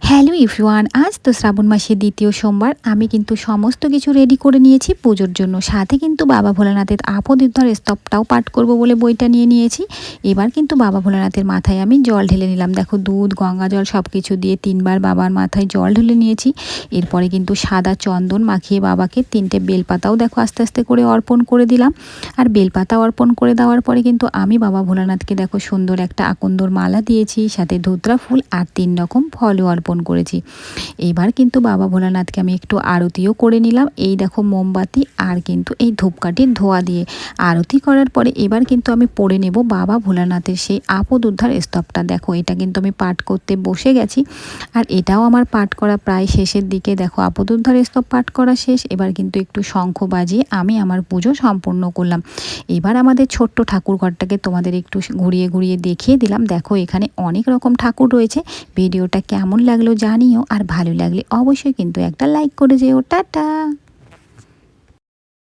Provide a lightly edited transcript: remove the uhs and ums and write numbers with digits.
Hello everyone, আজ তো শ্রাবণ মাসের দ্বিতীয় সোমবার। আমি কিন্তু সমস্ত কিছু রেডি করে নিয়েছি পুজোর জন্য। সাথে কিন্তু বাবা ভোলানাথের আপদ উদ্ধার স্তবটাও পাঠ করব বলে বইটা নিয়ে নিয়েছি। এবার কিন্তু বাবা ভোলানাথের মাথায় আমি জল ঢেলে নিলাম। দেখো, দুধ, গঙ্গা জল সব কিছু দিয়ে 3বার বাবার মাথায় জল ঢেলে নিয়েছি। এরপরে কিন্তু সাদা চন্দন মাখিয়ে বাবাকে 3টে বেলপাতাও দেখো আস্তে আস্তে করে অর্পণ করে দিলাম। আর বেলপাতা অর্পণ করে দেওয়ার পরে কিন্তু আমি বাবা ভোলানাথকে দেখো সুন্দর একটা আকন্দর মালা দিয়েছি, সাথে ধুতরা ফুল আর 3 রকম ফলও অর্পণ করেছি। এবার কিন্তু বাবা ভোলানাথকে আমি একটু আরতিও করে নিলাম। এই দেখো মোমবাতি আর কিন্তু এই ধূপকাঠির ধোঁয়া দিয়ে আরতি করার পরে এবার কিন্তু আমি পড়ে নেব বাবা ভোলানাথের সেই আপদ উদ্ধার স্তবটা। দেখো, এটা কিন্তু আমি পাঠ করতে বসে গেছি, আর এটাও আমার পাঠ করা প্রায় শেষের দিকে। দেখো, আপদ উদ্ধার স্তব পাঠ করা শেষ। এবার কিন্তু একটু শঙ্খ বাজিয়ে আমি আমার পুজো সম্পূর্ণ করলাম। এবার আমাদের ছোট্ট ঠাকুরঘরটাকে তোমাদের একটু ঘুরিয়ে ঘুরিয়ে দেখিয়ে দিলাম। দেখো, এখানে অনেক রকম ঠাকুর রয়েছে। ভিডিওটা কেমন লাগলো জানিও, আর ভালো লাগলে অবশ্যই কিন্তু একটা লাইক করে যেও। টাটা।